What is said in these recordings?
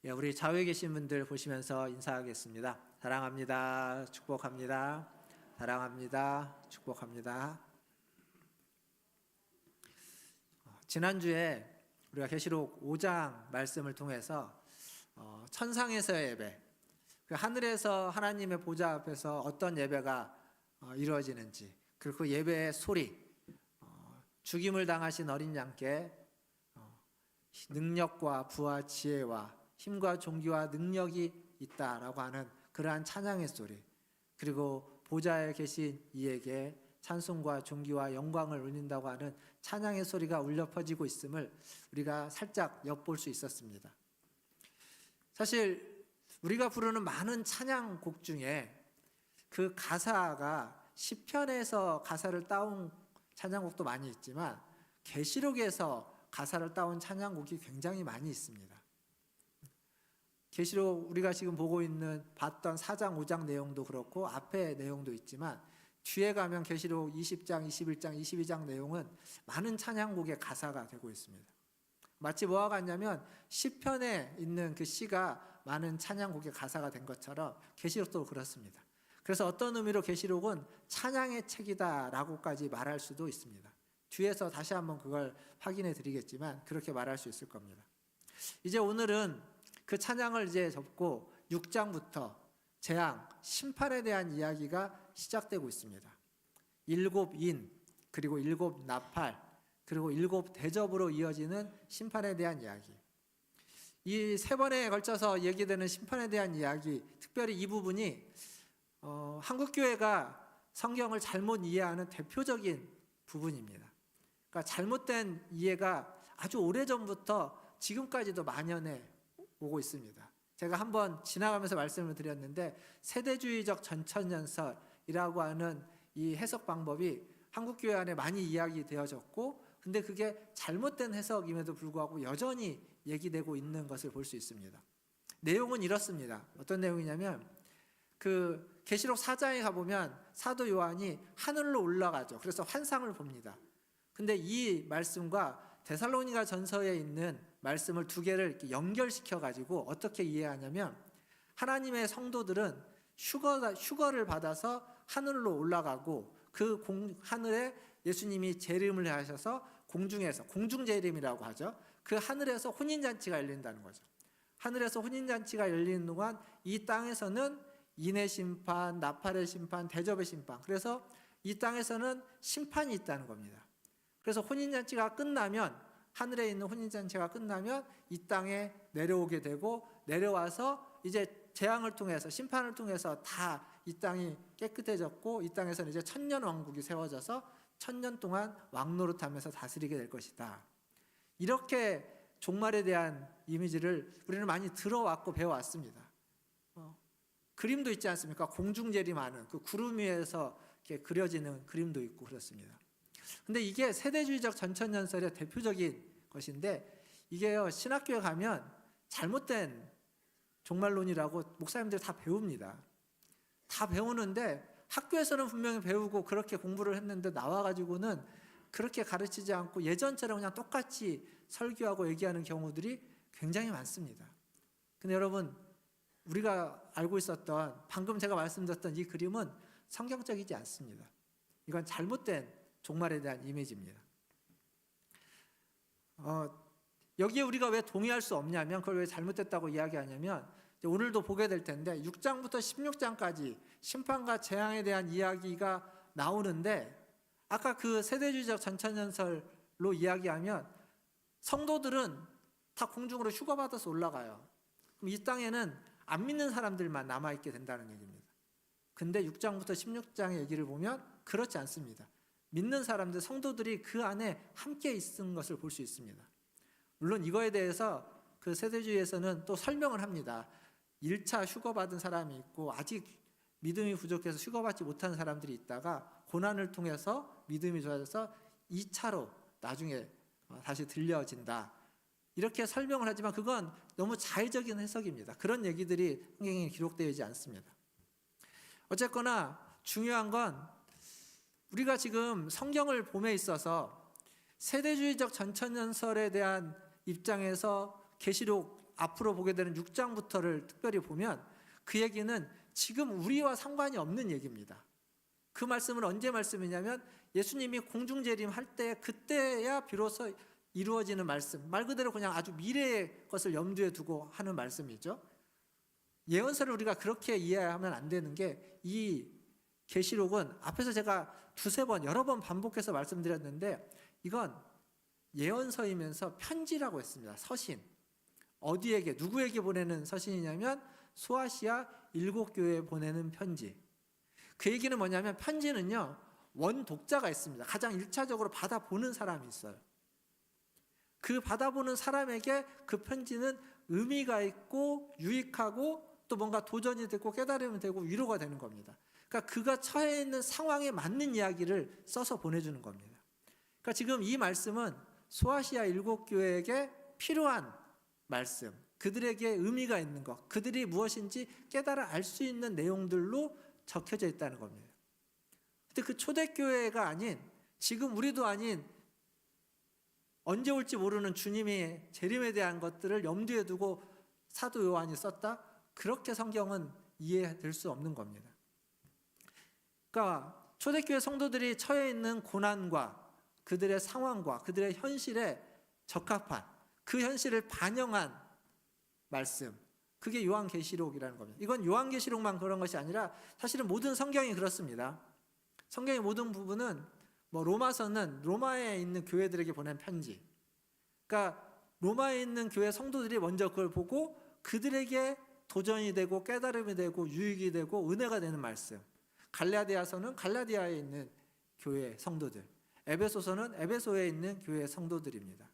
예, 우리 좌우에 계신 분들 보시면서 인사하겠습니다. 사랑합니다. 축복합니다. 사랑합니다. 축복합니다. 지난주에 우리가 계시록 5장 말씀을 통해서 천상에서의 예배, 그 하늘에서 하나님의 보좌 앞에서 어떤 예배가 이루어지는지, 그리고 그 예배의 소리, 죽임을 당하신 어린 양께 능력과 부와 지혜와 힘과 존귀와 능력이 있다라고 하는 그러한 찬양의 소리, 그리고 보좌에 계신 이에게 찬송과 존귀와 영광을 올린다고 하는 찬양의 소리가 울려 퍼지고 있음을 우리가 살짝 엿볼 수 있었습니다. 사실 우리가 부르는 많은 찬양곡 중에 그 가사가 시편에서 가사를 따온 찬양곡도 많이 있지만 계시록에서 가사를 따온 찬양곡이 굉장히 많이 있습니다. 계시록 우리가 지금 보고 있는 봤던 4장 5장 내용도 그렇고 앞에 내용도 있지만 뒤에 가면 계시록 20장 21장 22장 내용은 많은 찬양곡의 가사가 되고 있습니다. 마치 뭐와 같냐면 시편에 있는 그 시가 많은 찬양곡의 가사가 된 것처럼 계시록도 그렇습니다. 그래서 어떤 의미로 계시록은 찬양의 책이다 라고까지 말할 수도 있습니다. 뒤에서 다시 한번 그걸 확인해 드리겠지만 그렇게 말할 수 있을 겁니다. 이제 오늘은 그 찬양을 이제 접고 6장부터 재앙, 심판에 대한 이야기가 시작되고 있습니다. 7인, 그리고 7나팔, 그리고 7대접으로 이어지는 심판에 대한 이야기. 이 세 번에 걸쳐서 얘기되는 심판에 대한 이야기, 특별히 이 부분이 한국교회가 성경을 잘못 이해하는 대표적인 부분입니다. 그러니까 잘못된 이해가 아주 오래전부터 지금까지도 만연해 오고 있습니다. 제가 한번 지나가면서 말씀을 드렸는데 세대주의적 전천연설이라고 하는 이 해석 방법이 한국교회 안에 많이 이야기되어졌고, 근데 그게 잘못된 해석임에도 불구하고 여전히 얘기되고 있는 것을 볼 수 있습니다. 내용은 이렇습니다. 어떤 내용이냐면 그 계시록 4장에 가보면 사도 요한이 하늘로 올라가죠. 그래서 환상을 봅니다. 근데 이 말씀과 데살로니가 전서에 있는 말씀을 두 개를 이렇게 연결시켜 가지고 어떻게 이해하냐면 하나님의 성도들은 휴거를 받아서 하늘로 올라가고 그 하늘에 예수님이 재림을 하셔서 공중에서, 공중재림이라고 하죠. 그 하늘에서 혼인잔치가 열린다는 거죠. 하늘에서 혼인잔치가 열리는 동안 이 땅에서는 인의 심판, 나팔의 심판, 대접의 심판, 그래서 이 땅에서는 심판이 있다는 겁니다. 그래서 혼인잔치가 끝나면, 하늘에 있는 혼인잔치가 끝나면 이 땅에 내려오게 되고, 내려와서 이제 재앙을 통해서, 심판을 통해서 다 이 땅이 깨끗해졌고, 이 땅에서는 이제 천년 왕국이 세워져서 천년 동안 왕노릇하면서 다스리게 될 것이다. 이렇게 종말에 대한 이미지를 우리는 많이 들어왔고 배워왔습니다. 그림도 있지 않습니까? 공중재림하는 그 구름 위에서 이렇게 그려지는 그림도 있고 그렇습니다. 근데 이게 세대주의적 전천연설의 대표적인 것인데, 이게요, 신학교에 가면 잘못된 종말론이라고 목사님들이 다 배웁니다. 다 배우는데 학교에서는 분명히 배우고 그렇게 공부를 했는데 나와가지고는 그렇게 가르치지 않고 예전처럼 그냥 똑같이 설교하고 얘기하는 경우들이 굉장히 많습니다. 근데 여러분, 우리가 알고 있었던, 방금 제가 말씀드렸던 이 그림은 성경적이지 않습니다. 이건 잘못된 종말에 대한 이미지입니다. 여기에 우리가 왜 동의할 수 없냐면, 그걸 왜 잘못됐다고 이야기하냐면, 오늘도 보게 될 텐데 6장부터 16장까지 심판과 재앙에 대한 이야기가 나오는데, 아까 그 세대주의적 전천연설로 이야기하면 성도들은 다 공중으로 휴거받아서 올라가요. 그럼 이 땅에는 안 믿는 사람들만 남아있게 된다는 얘기입니다. 근데 6장부터 16장의 얘기를 보면 그렇지 않습니다. 믿는 사람들, 성도들이 그 안에 함께 있는 것을 볼 수 있습니다. 물론 이거에 대해서 그 세대주의에서는 또 설명을 합니다. 1차 휴거받은 사람이 있고 아직 믿음이 부족해서 휴거받지 못한 사람들이 있다가 고난을 통해서 믿음이 좋아져서 2차로 나중에 다시 들려진다. 이렇게 설명을 하지만 그건 너무 자의적인 해석입니다. 그런 얘기들이 성경에 기록되어 있지 않습니다. 어쨌거나 중요한 건 우리가 지금 성경을 봄에 있어서 세대주의적 전천연설에 대한 입장에서 계시록 앞으로 보게 되는 6장부터를 특별히 보면 그 얘기는 지금 우리와 상관이 없는 얘기입니다. 그 말씀은 언제 말씀이냐면 예수님이 공중재림 할 때 그때야 비로소 이루어지는 말씀, 말 그대로 그냥 아주 미래의 것을 염두에 두고 하는 말씀이죠. 예언서를 우리가 그렇게 이해하면 안 되는 게 이 계시록은 앞에서 제가 두세 번 여러 번 반복해서 말씀드렸는데 이건 예언서이면서 편지라고 했습니다. 서신. 어디에게 누구에게 보내는 서신이냐면 소아시아 7교회에 보내는 편지. 그 얘기는 뭐냐면 편지는요 원독자가 있습니다. 가장 1차적으로 받아보는 사람이 있어요. 그 받아보는 사람에게 그 편지는 의미가 있고 유익하고 또 뭔가 도전이 되고 깨달음이 되고 위로가 되는 겁니다. 그러니까 그가 처해 있는 상황에 맞는 이야기를 써서 보내주는 겁니다. 그러니까 지금 이 말씀은 소아시아 7교회에게 필요한 말씀, 그들에게 의미가 있는 것, 그들이 무엇인지 깨달아 알 수 있는 내용들로 적혀져 있다는 겁니다. 근데 그 초대교회가 아닌 지금 우리도 아닌 언제 올지 모르는 주님의 재림에 대한 것들을 염두에 두고 사도 요한이 썼다? 그렇게 성경은 이해될 수 없는 겁니다. 그러니까 초대교회 성도들이 처해 있는 고난과 그들의 상황과 그들의 현실에 적합한 그 현실을 반영한 말씀, 그게 요한계시록이라는 겁니다. 이건 요한계시록만 그런 것이 아니라 사실은 모든 성경이 그렇습니다. 성경의 모든 부분은 로마서는 로마에 있는 교회들에게 보낸 편지. 그러니까 로마에 있는 교회 성도들이 먼저 그걸 보고 그들에게 도전이 되고 깨달음이 되고 유익이 되고 은혜가 되는 말씀. 갈라디아서는 갈라디아에 있는 교회 성도들. 에베소서는 에베소에 있는 교회 성도들입니다.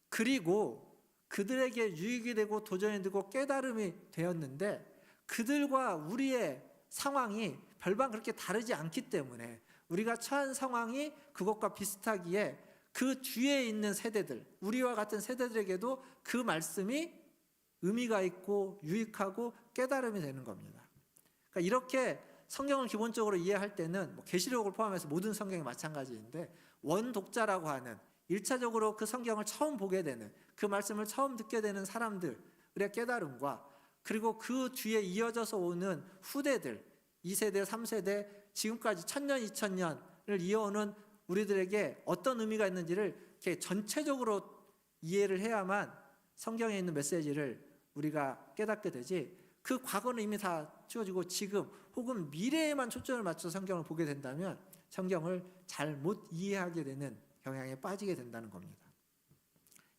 그리고 그들에게 유익이 되고 도전이 되고 깨달음이 되었는데 그들과 우리의 상황이 별반 그렇게 다르지 않기 때문에 우리가 처한 상황이 그것과 비슷하기에 그 뒤에 있는 세대들, 우리와 같은 세대들에게도 그 말씀이 의미가 있고 유익하고 깨달음이 되는 겁니다. 그러니까 이렇게 성경을 기본적으로 이해할 때는 계시록을 포함해서 모든 성경이 마찬가지인데 원독자라고 하는 1차적으로 그 성경을 처음 보게 되는 그 말씀을 처음 듣게 되는 사람들의 깨달음과 그리고 그 뒤에 이어져서 오는 후대들 2세대, 3세대, 지금까지 1000년, 2000년을 이어오는 우리들에게 어떤 의미가 있는지를 이렇게 전체적으로 이해를 해야만 성경에 있는 메시지를 우리가 깨닫게 되지 그 과거는 이미 다 치워지고 지금 혹은 미래에만 초점을 맞춰서 성경을 보게 된다면 성경을 잘 못 이해하게 되는 경향에 빠지게 된다는 겁니다.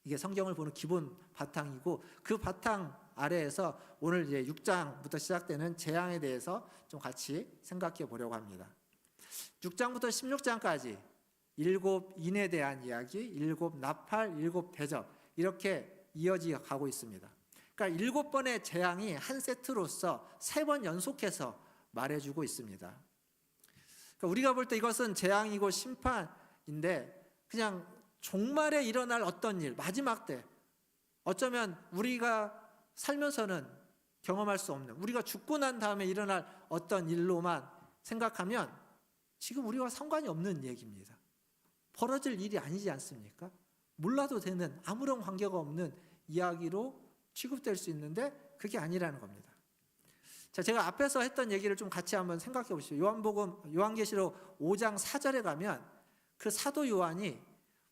이게 성경을 보는 기본 바탕이고 그 바탕 아래에서 오늘 이제 6장부터 시작되는 재앙에 대해서 좀 같이 생각해 보려고 합니다. 6장부터 16장까지 7 인에 대한 이야기, 7 나팔, 7 대접 이렇게 이어져 가고 있습니다. 그러니까 7번의 재앙이 한 세트로서 3번 연속해서 말해주고 있습니다. 그러니까 우리가 볼 때 이것은 재앙이고 심판인데 그냥 종말에 일어날 어떤 일, 마지막 때 어쩌면 우리가 살면서는 경험할 수 없는 우리가 죽고 난 다음에 일어날 어떤 일로만 생각하면 지금 우리와 상관이 없는 얘기입니다. 벌어질 일이 아니지 않습니까? 몰라도 되는 아무런 관계가 없는 이야기로 취급될 수 있는데 그게 아니라는 겁니다. 자, 제가 앞에서 했던 얘기를 좀 같이 한번 생각해 보시죠. 요한계시록 5장 4절에 가면 그 사도 요한이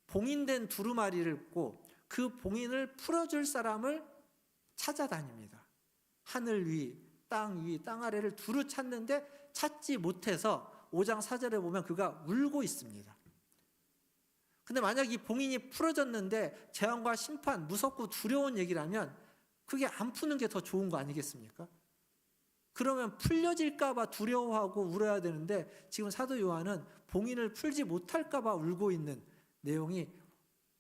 봉인된 두루마리를 입고 그 봉인을 풀어줄 사람을 찾아다닙니다. 하늘 위, 땅 아래를 두루 찾는데 찾지 못해서 5장 4절에 보면 그가 울고 있습니다. 근데 만약 이 봉인이 풀어졌는데 재앙과 심판, 무섭고 두려운 얘기라면 그게 안 푸는 게 더 좋은 거 아니겠습니까? 그러면 풀려질까 봐 두려워하고 울어야 되는데 지금 사도 요한은 봉인을 풀지 못할까 봐 울고 있는 내용이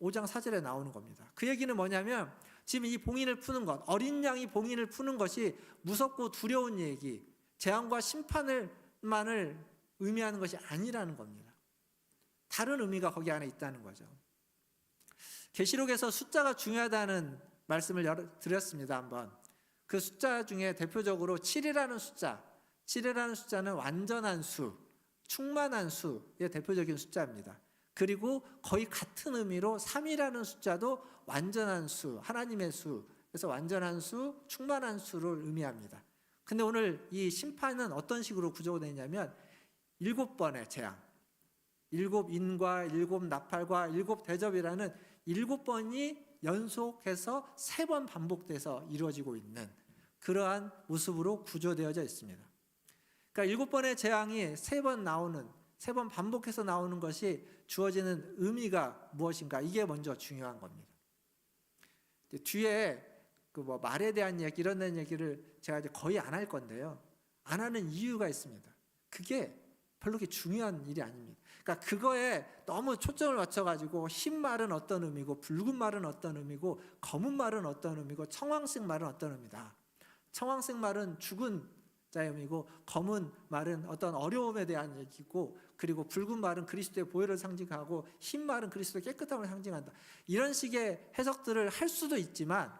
5장 4절에 나오는 겁니다. 그 얘기는 뭐냐면 지금 이 봉인을 푸는 것, 어린 양이 봉인을 푸는 것이 무섭고 두려운 얘기, 재앙과 심판만을 의미하는 것이 아니라는 겁니다. 다른 의미가 거기 안에 있다는 거죠. 계시록에서 숫자가 중요하다는 말씀을 드렸습니다. 한번. 그 숫자 중에 대표적으로 7이라는 숫자, 7이라는 숫자는 완전한 수, 충만한 수의 대표적인 숫자입니다. 그리고 거의 같은 의미로 3이라는 숫자도 완전한 수, 하나님의 수, 그래서 완전한 수, 충만한 수를 의미합니다. 근데 오늘 이 심판은 어떤 식으로 구조가 되냐면 7번의 재앙, 7인과 7나팔과 7대접이라는 7번이 연속해서 3번 반복돼서 이루어지고 있는 그러한 모습으로 구조되어져 있습니다. 그러니까 7번의 재앙이 3번 나오는, 3번 반복해서 나오는 것이 주어지는 의미가 무엇인가, 이게 먼저 중요한 겁니다. 뒤에 그 말에 대한 얘기, 이런 얘기를 제가 이제 거의 안 할 건데요. 안 하는 이유가 있습니다. 그게 별로 그렇게 중요한 일이 아닙니다. 그러니까 그거에 너무 초점을 맞춰가지고 흰 말은 어떤 의미고, 붉은 말은 어떤 의미고, 검은 말은 어떤 의미고, 청황색 말은 어떤 의미다. 청황색 말은 죽은 자의 의미고, 검은 말은 어떤 어려움에 대한 얘기고, 그리고 붉은 말은 그리스도의 보혈을 상징하고, 흰 말은 그리스도의 깨끗함을 상징한다. 이런 식의 해석들을 할 수도 있지만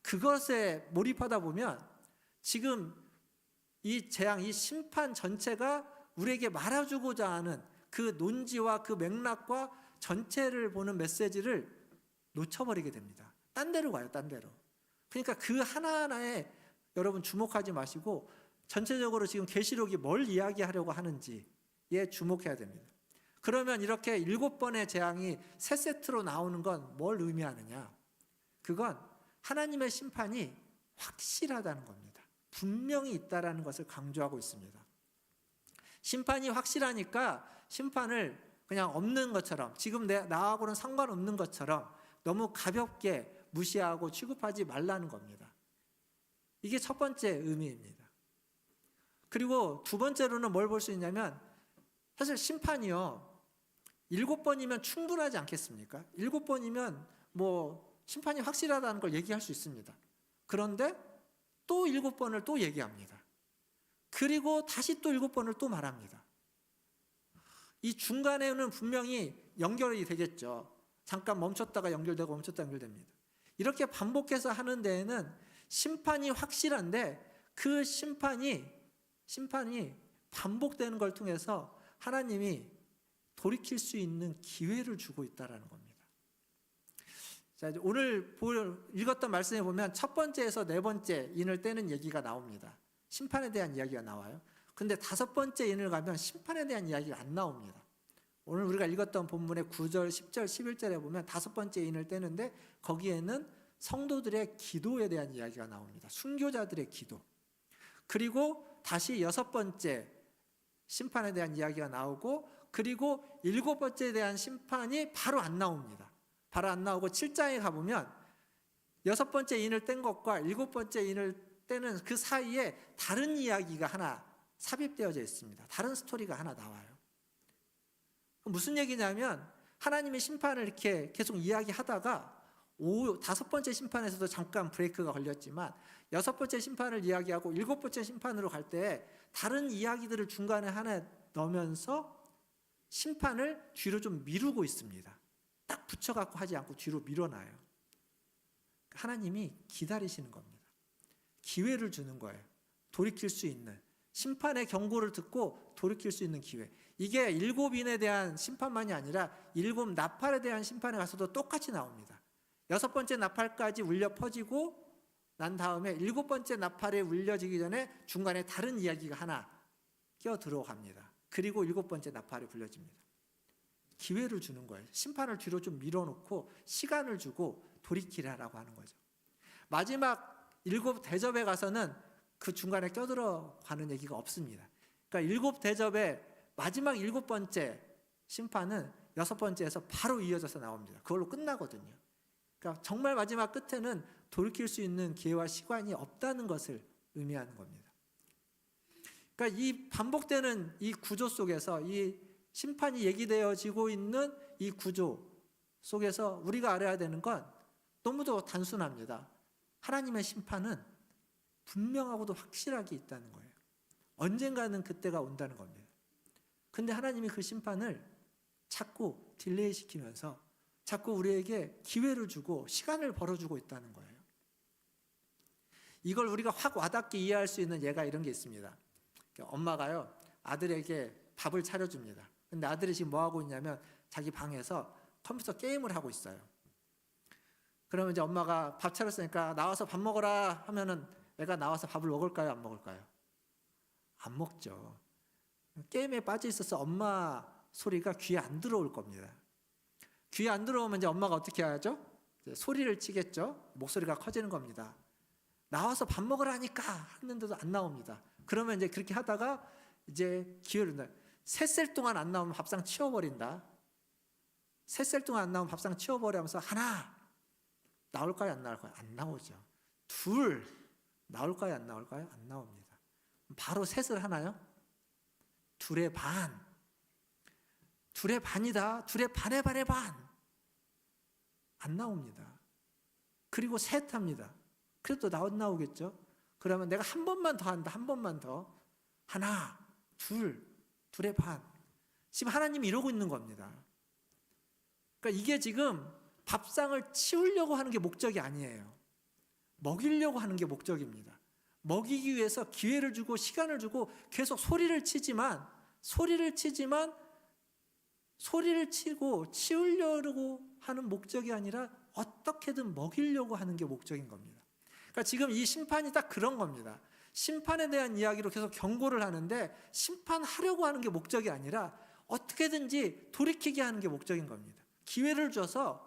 그것에 몰입하다 보면 지금 이 재앙, 이 심판 전체가 우리에게 말해주고자 하는 그 논지와 그 맥락과 전체를 보는 메시지를 놓쳐버리게 됩니다. 딴 데로 가요, 딴 데로. 그러니까 그 하나하나에 여러분 주목하지 마시고 전체적으로 지금 계시록이 뭘 이야기하려고 하는지에 주목해야 됩니다. 그러면 이렇게 7번의 재앙이 3세트로 나오는 건 뭘 의미하느냐? 그건 하나님의 심판이 확실하다는 겁니다. 분명히 있다라는 것을 강조하고 있습니다. 심판이 확실하니까 심판을 그냥 없는 것처럼, 지금 나하고는 상관없는 것처럼 너무 가볍게 무시하고 취급하지 말라는 겁니다. 이게 첫 번째 의미입니다. 그리고 두 번째로는 뭘 볼 수 있냐면, 사실 심판이요, 7번이면 충분하지 않겠습니까? 7번이면 심판이 확실하다는 걸 얘기할 수 있습니다. 그런데 또 7번을 또 얘기합니다. 그리고 다시 또 7번을 또 말합니다. 이 중간에는 분명히 연결이 되겠죠. 잠깐 멈췄다가 연결되고 멈췄다 연결됩니다. 이렇게 반복해서 하는 데에는 심판이 확실한데, 그 심판이 반복되는 걸 통해서 하나님이 돌이킬 수 있는 기회를 주고 있다는 겁니다. 자, 오늘 읽었던 말씀에 보면 첫 번째에서 네 번째 인을 떼는 얘기가 나옵니다. 심판에 대한 이야기가 나와요. 근데 5번째 인을 가면 심판에 대한 이야기가 안 나옵니다. 오늘 우리가 읽었던 본문의 9절, 10절, 11절에 보면 5번째 인을 떼는데 거기에는 성도들의 기도에 대한 이야기가 나옵니다. 순교자들의 기도. 그리고 다시 6번째 심판에 대한 이야기가 나오고, 그리고 7번째에 대한 심판이 바로 안 나옵니다. 바로 안 나오고 7장에 가보면 6번째 인을 뗀 것과 7번째 인을 떼는 그 사이에 다른 이야기가 하나 삽입되어져 있습니다. 다른 스토리가 하나 나와요. 무슨 얘기냐면, 하나님의 심판을 이렇게 계속 이야기하다가 5번째 심판에서도 잠깐 브레이크가 걸렸지만 6번째 심판을 이야기하고 7번째 심판으로 갈 때 다른 이야기들을 중간에 하나 넣으면서 심판을 뒤로 좀 미루고 있습니다. 딱 붙여갖고 하지 않고 뒤로 밀어놔요. 하나님이 기다리시는 겁니다. 기회를 주는 거예요. 돌이킬 수 있는, 심판의 경고를 듣고 돌이킬 수 있는 기회. 이게 7인에 대한 심판만이 아니라 7나팔에 대한 심판에 가서도 똑같이 나옵니다. 6번째 나팔까지 울려 퍼지고 난 다음에 7번째 나팔에 울려지기 전에 중간에 다른 이야기가 하나 끼어 들어갑니다. 그리고 7번째 나팔이 불려집니다. 기회를 주는 거예요. 심판을 뒤로 좀 밀어놓고 시간을 주고 돌이키라라고 하는 거죠. 마지막 7대접에 가서는 그 중간에 껴들어가는 얘기가 없습니다. 그러니까 7대접의 마지막 7번째 심판은 6번째에서 바로 이어져서 나옵니다. 그걸로 끝나거든요. 그러니까 정말 마지막 끝에는 돌이킬 수 있는 기회와 시간이 없다는 것을 의미하는 겁니다. 그러니까 이 반복되는 이 구조 속에서, 이 심판이 얘기되어지고 있는 이 구조 속에서 우리가 알아야 되는 건 너무도 단순합니다. 하나님의 심판은 분명하고도 확실하게 있다는 거예요. 언젠가는 그때가 온다는 겁니다. 근데 하나님이 그 심판을 자꾸 딜레이 시키면서 자꾸 우리에게 기회를 주고 시간을 벌어주고 있다는 거예요. 이걸 우리가 확 와닿게 이해할 수 있는 예가 이런 게 있습니다. 엄마가요, 아들에게 밥을 차려줍니다. 근데 아들이 지금 뭐 하고 있냐면 자기 방에서 컴퓨터 게임을 하고 있어요. 그러면 이제 엄마가 밥 차렸으니까 나와서 밥 먹어라 하면은 애가 나와서 밥을 먹을까요? 안 먹을까요? 안 먹죠. 게임에 빠져 있어서 엄마 소리가 귀에 안 들어올 겁니다. 귀에 안 들어오면 이제 엄마가 어떻게 하죠? 소리를 치겠죠. 목소리가 커지는 겁니다. 나와서 밥 먹으라니까 했는데도 안 나옵니다. 그러면 이제 그렇게 하다가 이제 기회를 셋셀 동안 안 나오면 밥상 치워버린다. 셋셀 동안 안 나오면 밥상 치워버려 하면서 하나 나올까요? 안 나올까요? 안 나오죠. 둘 나올까요? 안 나올까요? 안 나옵니다. 바로 셋을 하나요? 둘의 반. 둘의 반이다. 둘의 반의 반의 반. 안 나옵니다. 그리고 셋 합니다. 그래도 나오겠죠? 그러면 내가 한 번만 더 한다. 한 번만 더. 하나, 둘의 반. 지금 하나님이 이러고 있는 겁니다. 그러니까 이게 지금 밥상을 치우려고 하는 게 목적이 아니에요. 먹이려고 하는 게 목적입니다. 먹이기 위해서 기회를 주고 시간을 주고 계속 소리를 치고 치우려고 하는 목적이 아니라 어떻게든 먹이려고 하는 게 목적인 겁니다. 그러니까 지금 이 심판이 딱 그런 겁니다. 심판에 대한 이야기로 계속 경고를 하는데 심판하려고 하는 게 목적이 아니라 어떻게든지 돌이키게 하는 게 목적인 겁니다. 기회를 줘서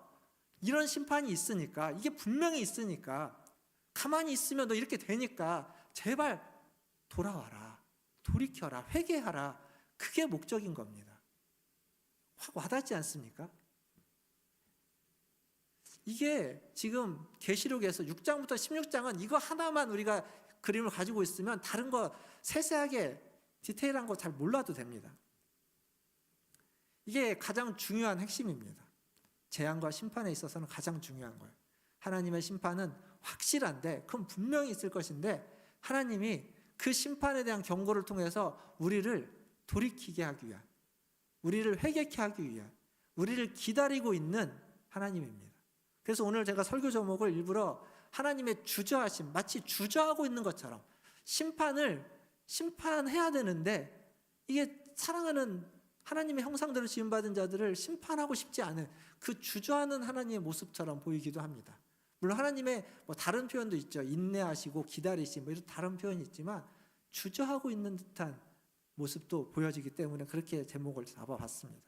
이런 심판이 있으니까, 이게 분명히 있으니까, 가만히 있으면 너 이렇게 되니까 제발 돌아와라, 돌이켜라, 회개하라. 그게 목적인 겁니다. 확 와닿지 않습니까? 이게 지금 계시록에서 6장부터 16장은 이거 하나만 우리가 그림을 가지고 있으면 다른 거 세세하게 디테일한 거 잘 몰라도 됩니다. 이게 가장 중요한 핵심입니다. 재앙과 심판에 있어서는 가장 중요한 거예요. 하나님의 심판은 확실한데 그건 분명히 있을 것인데 하나님이 그 심판에 대한 경고를 통해서 우리를 돌이키게 하기 위한, 우리를 회개케 하기 위한, 우리를 기다리고 있는 하나님입니다. 그래서 오늘 제가 설교 제목을 일부러 하나님의 주저하심, 마치 주저하고 있는 것처럼 심판해야 되는데 이게 사랑하는 하나님의 형상대로 지음받은 자들을 심판하고 싶지 않은 그 주저하는 하나님의 모습처럼 보이기도 합니다. 물론 하나님의 다른 표현도 있죠. 인내하시고 기다리심 이런 다른 표현이 있지만 주저하고 있는 듯한 모습도 보여지기 때문에 그렇게 제목을 잡아봤습니다.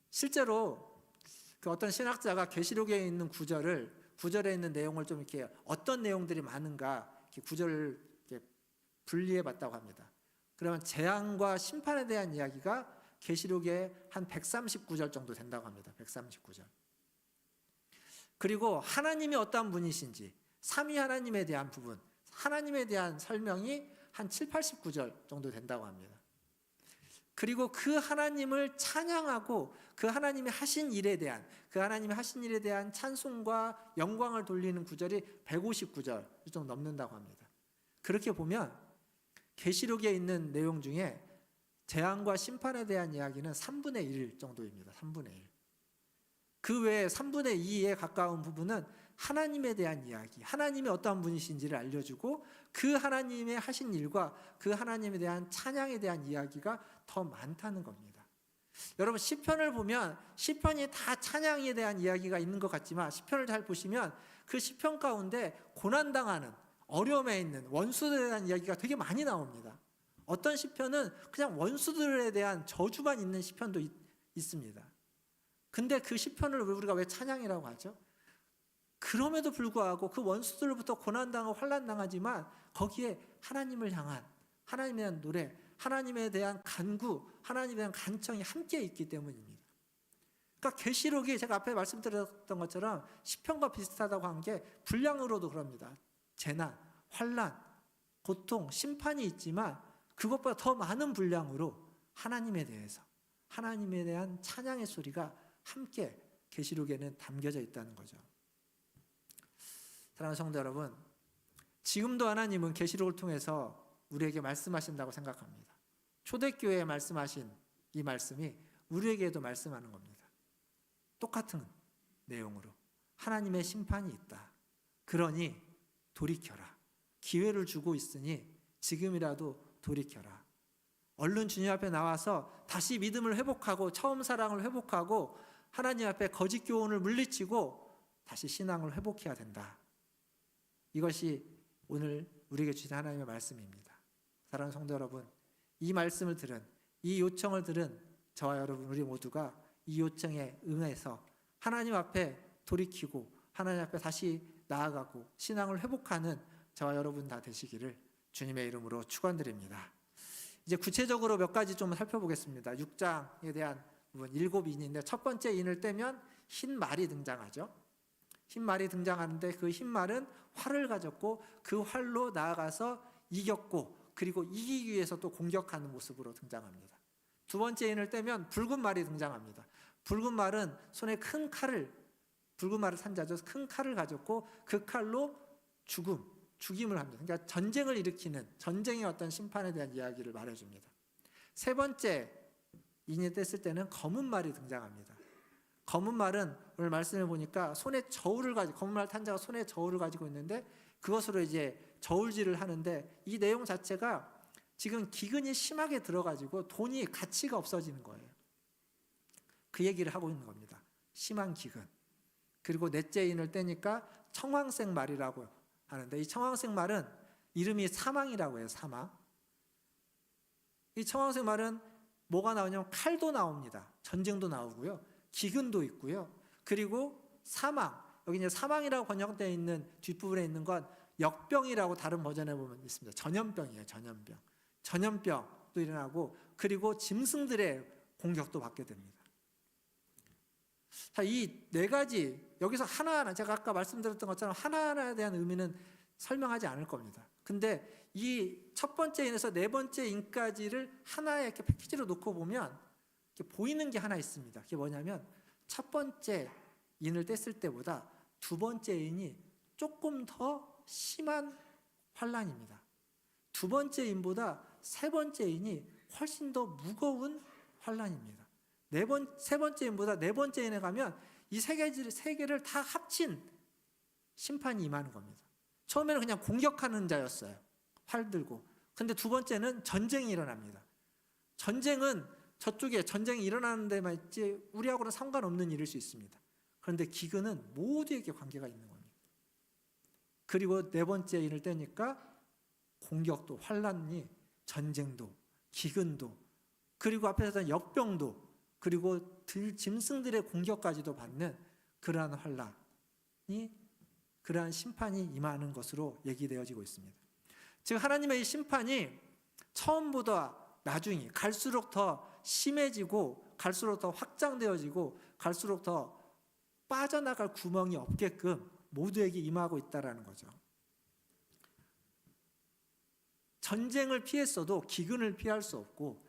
실제로 그 어떤 신학자가 계시록에 있는 구절에 있는 내용을 좀 이렇게 어떤 내용들이 많은가 이렇게 구절을 이렇게 분리해봤다고 합니다. 그러면 재앙과 심판에 대한 이야기가 계시록에 한 139절 정도 된다고 합니다. 139절. 그리고 하나님이 어떠한 분이신지, 삼위 하나님에 대한 부분, 하나님에 대한 설명이 한 7, 89절 정도 된다고 합니다. 그리고 그 하나님을 찬양하고 그 하나님이 하신 일에 대한, 그 하나님이 하신 일에 대한 찬송과 영광을 돌리는 구절이 159절 좀 넘는다고 합니다. 그렇게 보면 계시록에 있는 내용 중에 재앙과 심판에 대한 이야기는 3분의 1 정도입니다. 3분의 1. 그 외에 3분의 2에 가까운 부분은 하나님에 대한 이야기, 하나님이 어떠한 분이신지를 알려주고 그 하나님의 하신 일과 그 하나님에 대한 찬양에 대한 이야기가 더 많다는 겁니다. 여러분 시편을 보면 시편이 다 찬양에 대한 이야기가 있는 것 같지만 시편을 잘 보시면 그 시편 가운데 고난당하는, 어려움에 있는 원수들에 대한 이야기가 되게 많이 나옵니다. 어떤 시편은 그냥 원수들에 대한 저주만 있는 시편도 있습니다. 근데 그 시편을 우리가 왜 찬양이라고 하죠? 그럼에도 불구하고 그 원수들로부터 고난당하고 환난당하지만 거기에 하나님을 향한, 하나님에 대한 노래, 하나님에 대한 간구, 하나님에 대한 간청이 함께 있기 때문입니다. 그러니까 계시록이 제가 앞에 말씀드렸던 것처럼 시편과 비슷하다고 한 게 분량으로도 그럽니다. 재난, 환난, 고통, 심판이 있지만 그것보다 더 많은 분량으로 하나님에 대해서, 하나님에 대한 찬양의 소리가 함께 계시록에는 담겨져 있다는 거죠. 사랑하는 성도 여러분, 지금도 하나님은 계시록을 통해서 우리에게 말씀하신다고 생각합니다. 초대교회에 말씀하신 이 말씀이 우리에게도 말씀하는 겁니다. 똑같은 내용으로 하나님의 심판이 있다. 그러니 돌이켜라. 기회를 주고 있으니 지금이라도 돌이켜라. 얼른 주님 앞에 나와서 다시 믿음을 회복하고 처음 사랑을 회복하고 하나님 앞에 거짓 교훈을 물리치고 다시 신앙을 회복해야 된다. 이것이 오늘 우리에게 주신 하나님의 말씀입니다. 사랑하는 성도 여러분, 이 말씀을 들은, 이 요청을 들은 저와 여러분 우리 모두가 이 요청에 응해서 하나님 앞에 돌이키고 하나님 앞에 다시 나아가고 신앙을 회복하는 저와 여러분 다 되시기를 주님의 이름으로 축원드립니다. 이제 구체적으로 몇 가지 좀 살펴보겠습니다. 6장에 대한 부분 7인인데 첫 번째 인을 떼면 흰 말이 등장하죠. 흰 말이 등장하는데 그 흰 말은 활을 가졌고 그 활로 나아가서 이겼고 그리고 이기기 위해서 또 공격하는 모습으로 등장합니다. 두 번째 인을 떼면 붉은 말이 등장합니다. 붉은 말은 손에 큰 칼을, 붉은 말을 산 자죠. 큰 칼을 가졌고 그 칼로 죽임을 합니다. 그러니까 전쟁을 일으키는 전쟁의 어떤 심판에 대한 이야기를 말해줍니다. 세 번째 인이 뗐을 때는 검은 말이 등장합니다. 검은 말은 오늘 말씀을 보니까 손에 저울을 가지고 검은 말 탄 자가 손에 저울을 가지고 있는데 그것으로 이제 저울질을 하는데 이 내용 자체가 지금 기근이 심하게 들어가지고 돈이 가치가 없어지는 거예요. 그 얘기를 하고 있는 겁니다. 심한 기근. 그리고 넷째 인을 떼니까 청황색 말이라고 하는데 이 청황색 말은 이름이 사망이라고 해요. 사망. 이 청황색 말은 뭐가 나오냐면 칼도 나옵니다. 전쟁도 나오고요. 기근도 있고요. 그리고 사망. 여기 이제 사망이라고 번역되어 있는 뒷부분에 있는 건 역병이라고 다른 버전에 보면 있습니다. 전염병이에요. 전염병. 전염병도 일어나고 그리고 짐승들의 공격도 받게 됩니다. 자, 이 네 가지 여기서 하나하나 제가 아까 말씀드렸던 것처럼 하나하나에 대한 의미는 설명하지 않을 겁니다. 근데 이 첫 번째 인에서 네 번째 인까지를 하나의 이렇게 패키지로 놓고 보면 이렇게 보이는 게 하나 있습니다. 그게 뭐냐면 첫 번째 인을 뗐을 때보다 두 번째 인이 조금 더 심한 환난입니다. 두 번째 인보다 세 번째 인이 훨씬 더 무거운 환난입니다. 세 번째 인보다 네 번째 인에 가면 이 세 개를 다 합친 심판이 임하는 겁니다. 처음에는 그냥 공격하는 자였어요. 활 들고. 근데 두 번째는 전쟁이 일어납니다. 전쟁은 저쪽에 전쟁이 일어나는 데만 있지 우리하고는 상관없는 일일 수 있습니다. 그런데 기근은 모두에게 관계가 있는 겁니다. 그리고 네 번째 인을 떼니까 공격도 환난이 전쟁도 기근도 그리고 앞에서 했던 역병도 그리고 짐승들의 공격까지도 받는 그러한 환난이 그러한 심판이 임하는 것으로 얘기되어지고 있습니다. 즉 하나님의 이 심판이 처음보다 나중에 갈수록 더 심해지고 갈수록 더 확장되어지고 갈수록 더 빠져나갈 구멍이 없게끔 모두에게 임하고 있다는 거죠. 전쟁을 피했어도 기근을 피할 수 없고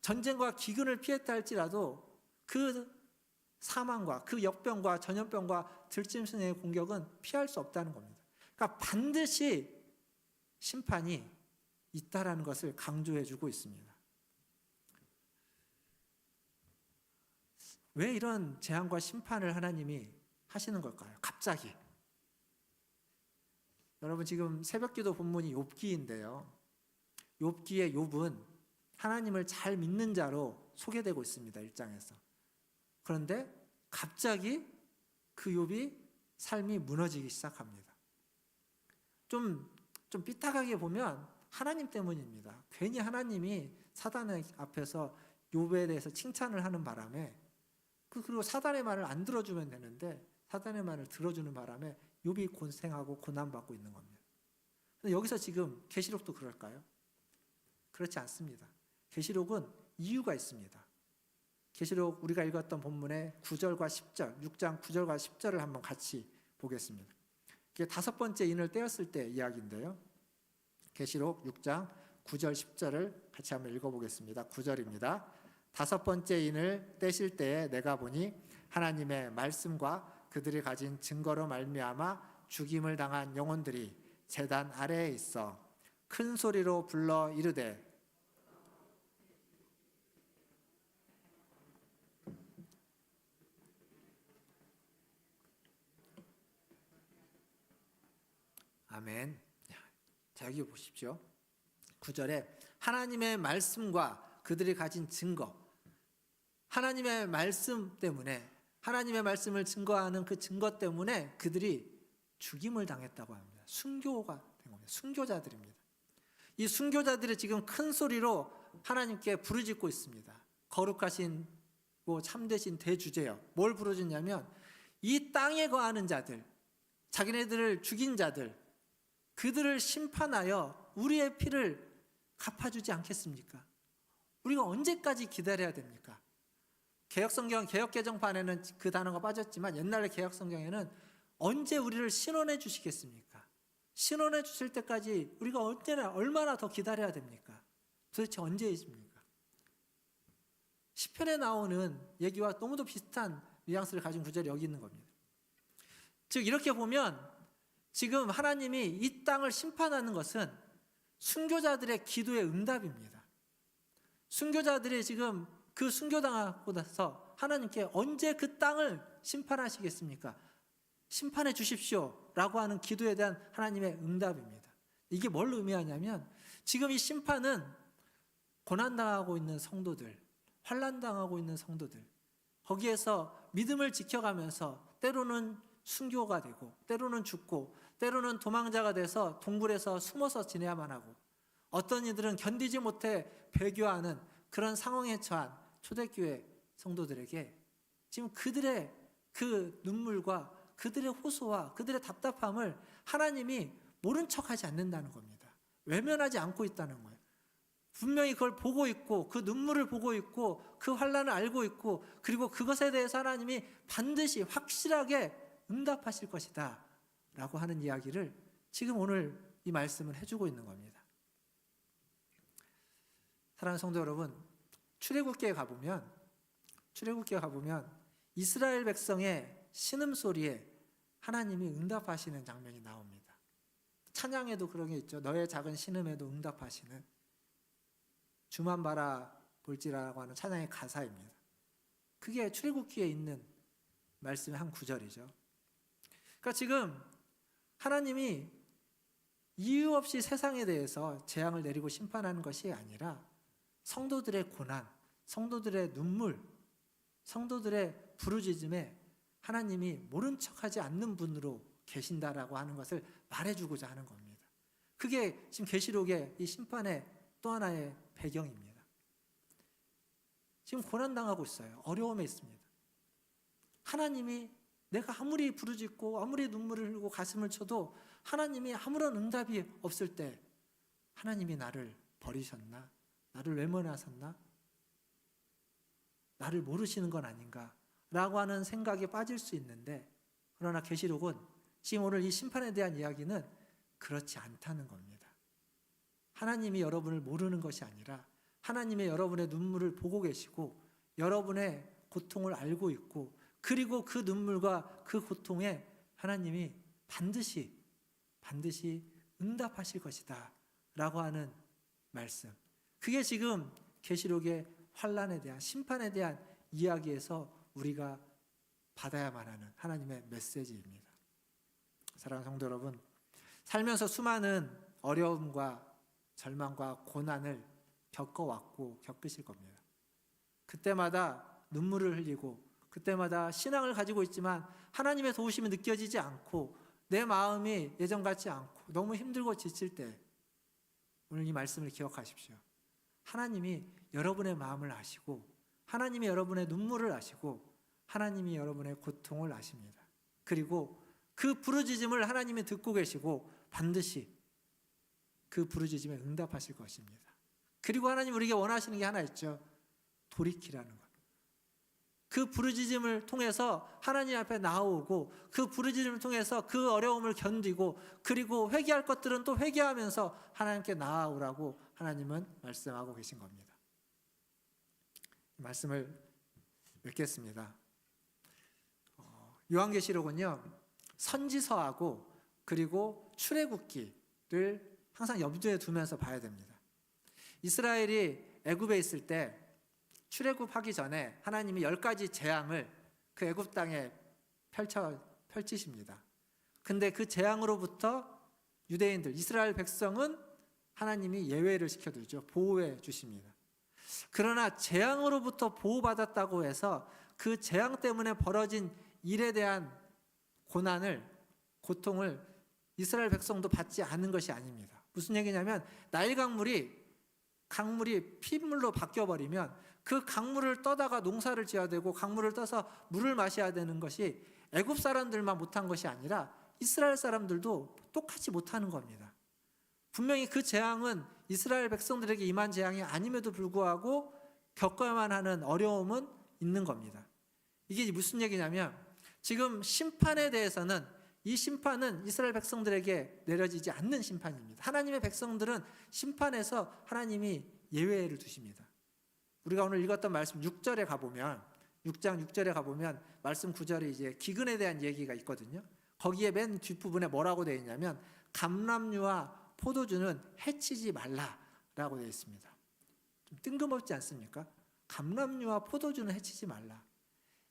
전쟁과 기근을 피했다 할지라도 그 사망과 그 역병과 전염병과 들짐승의 공격은 피할 수 없다는 겁니다. 그러니까 반드시 심판이 있다라는 것을 강조해주고 있습니다. 왜 이런 재앙과 심판을 하나님이 하시는 걸까요? 갑자기. 여러분 지금 새벽기도 본문이 욥기인데요. 욥기의 욥은 하나님을 잘 믿는 자로 소개되고 있습니다. 1장에서. 그런데 갑자기 그 욥이 삶이 무너지기 시작합니다. 좀 삐딱하게 보면 하나님 때문입니다. 괜히 하나님이 사단의 앞에서 욥에 대해서 칭찬을 하는 바람에 그리고 사단의 말을 안 들어주면 되는데 사단의 말을 들어주는 바람에 욥이 고생하고 고난받고 있는 겁니다. 근데 여기서 지금 계시록도 그럴까요? 그렇지 않습니다. 계시록은 이유가 있습니다. 계시록 우리가 읽었던 본문의 9절과 10절, 6장 9절과 10절을 한번 같이 보겠습니다. 이게 다섯 번째 인을 떼었을 때 이야기인데요. 계시록 6장 9절 10절을 같이 한번 읽어보겠습니다. 9절입니다. 다섯 번째 인을 떼실 때에 내가 보니 하나님의 말씀과 그들이 가진 증거로 말미암아 죽임을 당한 영혼들이 제단 아래에 있어 큰 소리로 불러 이르되 아멘. 자, 여기 보십시오. 9절에 하나님의 말씀과 그들이 가진 증거, 하나님의 말씀 때문에, 하나님의 말씀을 증거하는 그 증거 때문에 그들이 죽임을 당했다고 합니다. 순교가 된 겁니다. 순교자들입니다. 이 순교자들이 지금 큰 소리로 하나님께 부르짖고 있습니다. 거룩하신 참되신 대주제여. 뭘 부르짖냐면 이 땅에 거하는 자들, 자기네들을 죽인 자들, 그들을 심판하여 우리의 피를 갚아주지 않겠습니까? 우리가 언제까지 기다려야 됩니까? 개혁성경, 개혁개정판에는 그 단어가 빠졌지만 옛날의 개혁성경에는 언제 우리를 신원해 주시겠습니까? 신원해 주실 때까지 우리가 언제나 얼마나 더 기다려야 됩니까? 도대체 언제이십니까? 시편에 나오는 얘기와 너무도 비슷한 뉘앙스를 가진 구절이 여기 있는 겁니다. 즉 이렇게 보면 지금 하나님이 이 땅을 심판하는 것은 순교자들의 기도의 응답입니다. 순교자들이 지금 그 순교당하고 나서 하나님께 언제 그 땅을 심판하시겠습니까? 심판해 주십시오 라고 하는 기도에 대한 하나님의 응답입니다. 이게 뭘 의미하냐면 지금 이 심판은 고난당하고 있는 성도들, 환난당하고 있는 성도들, 거기에서 믿음을 지켜가면서 때로는 순교가 되고 때로는 죽고 때로는 도망자가 돼서 동굴에서 숨어서 지내야만 하고 어떤 이들은 견디지 못해 배교하는 그런 상황에 처한 초대교회 성도들에게 지금 그들의 그 눈물과 그들의 호소와 그들의 답답함을 하나님이 모른 척하지 않는다는 겁니다. 외면하지 않고 있다는 거예요. 분명히 그걸 보고 있고 그 눈물을 보고 있고 그 환난을 알고 있고 그리고 그것에 대해서 하나님이 반드시 확실하게 응답하실 것이다 라고 하는 이야기를 지금 오늘 이 말씀을 해주고 있는 겁니다. 사랑하는 성도 여러분, 출애굽기에 가보면 이스라엘 백성의 신음소리에 하나님이 응답하시는 장면이 나옵니다. 찬양에도 그런 게 있죠. 너의 작은 신음에도 응답하시는, 주만 바라볼지라고 하는 찬양의 가사입니다. 그게 출애굽기에 있는 말씀의 한 구절이죠. 그러니까 지금 하나님이 이유 없이 세상에 대해서 재앙을 내리고 심판하는 것이 아니라 성도들의 고난, 성도들의 눈물, 성도들의 부르짖음에 하나님이 모른 척하지 않는 분으로 계신다라고 하는 것을 말해주고자 하는 겁니다. 그게 지금 계시록의 이 심판의 또 하나의 배경입니다. 지금 고난당하고 있어요. 어려움에 있습니다. 하나님이 내가 아무리 부르짖고 아무리 눈물을 흘리고 가슴을 쳐도 하나님이 아무런 응답이 없을 때 하나님이 나를 버리셨나? 나를 외면하셨나? 나를 모르시는 건 아닌가? 라고 하는 생각에 빠질 수 있는데, 그러나 계시록은 지금 오늘 이 심판에 대한 이야기는 그렇지 않다는 겁니다. 하나님이 여러분을 모르는 것이 아니라 하나님의 여러분의 눈물을 보고 계시고 여러분의 고통을 알고 있고 그리고 그 눈물과 그 고통에 하나님이 반드시 응답하실 것이다 라고 하는 말씀, 그게 지금 계시록의 환난에 대한, 심판에 대한 이야기에서 우리가 받아야만 하는 하나님의 메시지입니다. 사랑하는 성도 여러분, 살면서 수많은 어려움과 절망과 고난을 겪어왔고 겪으실 겁니다. 그때마다 눈물을 흘리고 그때마다 신앙을 가지고 있지만 하나님의 도우심이 느껴지지 않고 내 마음이 예전 같지 않고 너무 힘들고 지칠 때 오늘 이 말씀을 기억하십시오. 하나님이 여러분의 마음을 아시고 하나님이 여러분의 눈물을 아시고 하나님이 여러분의 고통을 아십니다. 그리고 그 부르짖음을 하나님이 듣고 계시고 반드시 그 부르짖음에 응답하실 것입니다. 그리고 하나님 우리에게 원하시는 게 하나 있죠. 돌이키라는 것. 그 부르짖음을 통해서 하나님 앞에 나오고 그 부르짖음을 통해서 그 어려움을 견디고 그리고 회개할 것들은 또 회개하면서 하나님께 나아오라고 하나님은 말씀하고 계신 겁니다. 말씀을 읽겠습니다. 요한계시록은요, 선지서하고 그리고 출애굽기를 항상 염두에 두면서 봐야 됩니다. 이스라엘이 애굽에 있을 때 출애굽하기 전에 하나님이 10가지 재앙을 그 애굽 땅에 펼치십니다. 근데 그 재앙으로부터 유대인들, 이스라엘 백성은 하나님이 예외를 시켜두죠. 보호해 주십니다. 그러나 재앙으로부터 보호받았다고 해서 그 재앙 때문에 벌어진 일에 대한 고난을, 고통을 이스라엘 백성도 받지 않은 것이 아닙니다. 무슨 얘기냐면 나일 강물이 핏물로 바뀌어버리면 그 강물을 떠다가 농사를 지어야 되고 강물을 떠서 물을 마셔야 되는 것이 애굽 사람들만 못한 것이 아니라 이스라엘 사람들도 똑같이 못하는 겁니다. 분명히 그 재앙은 이스라엘 백성들에게 임한 재앙이 아님에도 불구하고 겪어야만 하는 어려움은 있는 겁니다. 이게 무슨 얘기냐면 지금 심판에 대해서는 이 심판은 이스라엘 백성들에게 내려지지 않는 심판입니다. 하나님의 백성들은 심판에서 하나님이 예외를 두십니다. 우리가 오늘 읽었던 말씀 6절에 가보면 6장 6절에 가보면 말씀 9절에 이제 기근에 대한 얘기가 있거든요. 거기에 맨 뒷부분에 뭐라고 되어 있냐면 감람류와 포도주는 해치지 말라라고 되어 있습니다. 좀 뜬금없지 않습니까? 감람류와 포도주는 해치지 말라.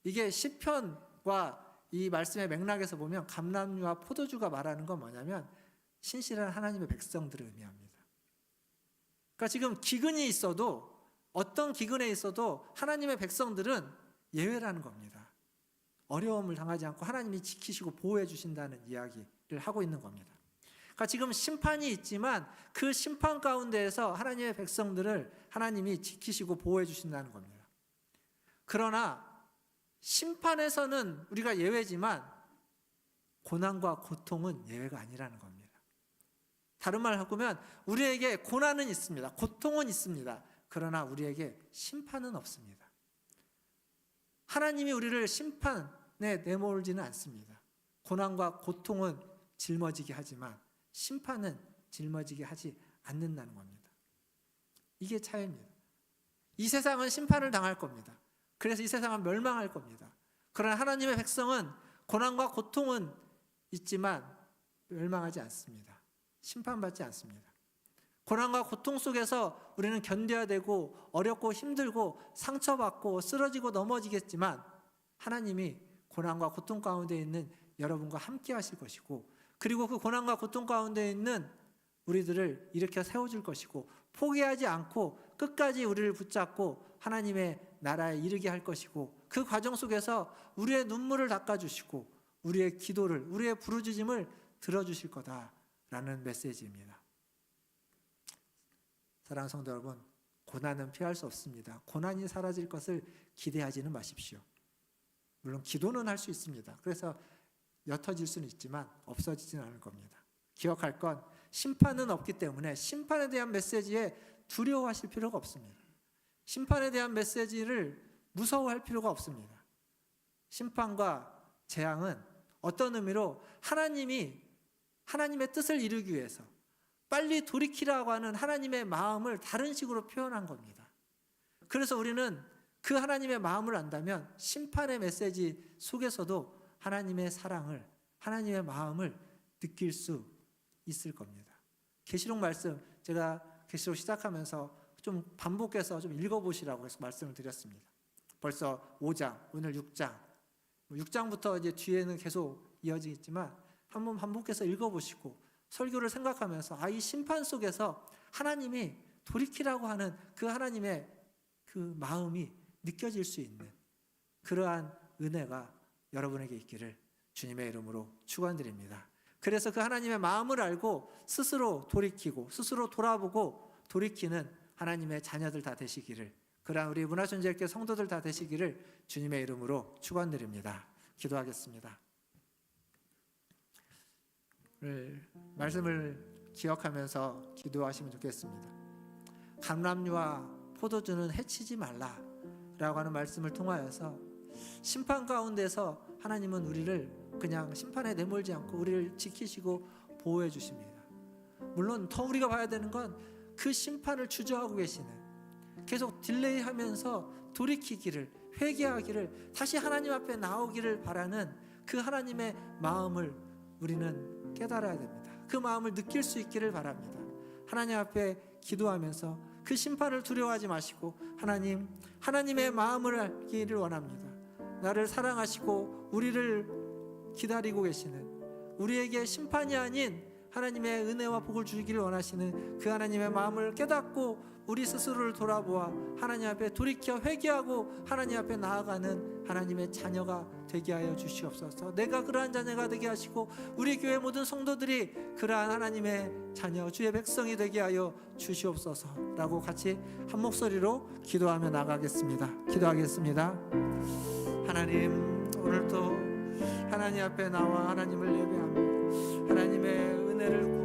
이게 시편과 이 말씀의 맥락에서 보면 감람류와 포도주가 말하는 건 뭐냐면 신실한 하나님의 백성들을 의미합니다. 그러니까 지금 기근이 있어도 어떤 기근에 있어도 하나님의 백성들은 예외라는 겁니다. 어려움을 당하지 않고 하나님이 지키시고 보호해 주신다는 이야기를 하고 있는 겁니다. 그러니까 지금 심판이 있지만 그 심판 가운데에서 하나님의 백성들을 하나님이 지키시고 보호해 주신다는 겁니다. 그러나 심판에서는 우리가 예외지만 고난과 고통은 예외가 아니라는 겁니다. 다른 말로 하면 우리에게 고난은 있습니다. 고통은 있습니다. 그러나 우리에게 심판은 없습니다. 하나님이 우리를 심판에 내몰지는 않습니다. 고난과 고통은 짊어지게 하지만 심판은 짊어지게 하지 않는다는 겁니다. 이게 차이입니다. 이 세상은 심판을 당할 겁니다. 그래서 이 세상은 멸망할 겁니다. 그러나 하나님의 백성은 고난과 고통은 있지만 멸망하지 않습니다. 심판받지 않습니다. 고난과 고통 속에서 우리는 견뎌야 되고 어렵고 힘들고 상처받고 쓰러지고 넘어지겠지만 하나님이 고난과 고통 가운데 있는 여러분과 함께 하실 것이고 그리고 그 고난과 고통 가운데 있는 우리들을 일으켜 세워줄 것이고 포기하지 않고 끝까지 우리를 붙잡고 하나님의 나라에 이르게 할 것이고 그 과정 속에서 우리의 눈물을 닦아주시고 우리의 기도를 우리의 부르짖음을 들어주실 거다라는 메시지입니다. 사랑하는 성도 여러분, 고난은 피할 수 없습니다. 고난이 사라질 것을 기대하지는 마십시오. 물론 기도는 할 수 있습니다. 그래서 옅어질 수는 있지만 없어지지는 않을 겁니다. 기억할 건 심판은 없기 때문에 심판에 대한 메시지에 두려워하실 필요가 없습니다. 심판에 대한 메시지를 무서워할 필요가 없습니다. 심판과 재앙은 어떤 의미로 하나님의 뜻을 이루기 위해서 빨리 돌이키라고 하는 하나님의 마음을 다른 식으로 표현한 겁니다. 그래서 우리는 그 하나님의 마음을 안다면 심판의 메시지 속에서도 하나님의 사랑을, 하나님의 마음을 느낄 수 있을 겁니다. 계시록 말씀, 제가 계시록 시작하면서 좀 반복해서 좀 읽어보시라고 해서 말씀을 드렸습니다. 벌써 5장, 오늘 6장, 6장부터 이제 뒤에는 계속 이어지겠지만 한번 반복해서 읽어보시고 설교를 생각하면서 이 심판 속에서 하나님이 돌이키라고 하는 그 하나님의 그 마음이 느껴질 수 있는 그러한 은혜가 여러분에게 있기를 주님의 이름으로 축원드립니다. 그래서 그 하나님의 마음을 알고 스스로 돌이키고 스스로 돌아보고 돌이키는 하나님의 자녀들 다 되시기를, 그러한 우리 문화촌제일교회 성도들 다 되시기를 주님의 이름으로 축원드립니다. 기도하겠습니다. 오늘 말씀을 기억하면서 기도하시면 좋겠습니다. 감람류와 포도주는 해치지 말라라고 하는 말씀을 통하여서 심판 가운데서 하나님은 우리를 그냥 심판에 내몰지 않고 우리를 지키시고 보호해 주십니다. 물론 더 우리가 봐야 되는 건 그 심판을 주저하고 계시는, 계속 딜레이하면서 돌이키기를, 회개하기를, 다시 하나님 앞에 나오기를 바라는 그 하나님의 마음을 우리는 깨달아야 됩니다. 그 마음을 느낄 수 있기를 바랍니다. 하나님 앞에 기도하면서 그 심판을 두려워하지 마시고 하나님의 마음을 알기를 원합니다. 나를 사랑하시고 우리를 기다리고 계시는, 우리에게 심판이 아닌 하나님의 은혜와 복을 주기를 원하시는 그 하나님의 마음을 깨닫고 우리 스스로를 돌아보아 하나님 앞에 돌이켜 회개하고 하나님 앞에 나아가는 하나님의 자녀가 되게 하여 주시옵소서. 내가 그러한 자녀가 되게 하시고 우리 교회 모든 성도들이 그러한 하나님의 자녀 주의 백성이 되게 하여 주시옵소서라고 같이 한 목소리로 기도하며 나가겠습니다. 기도하겠습니다. 하나님, 오늘도 하나님 앞에 나와 하나님을 예배합니다. 하나님의 은혜를 구하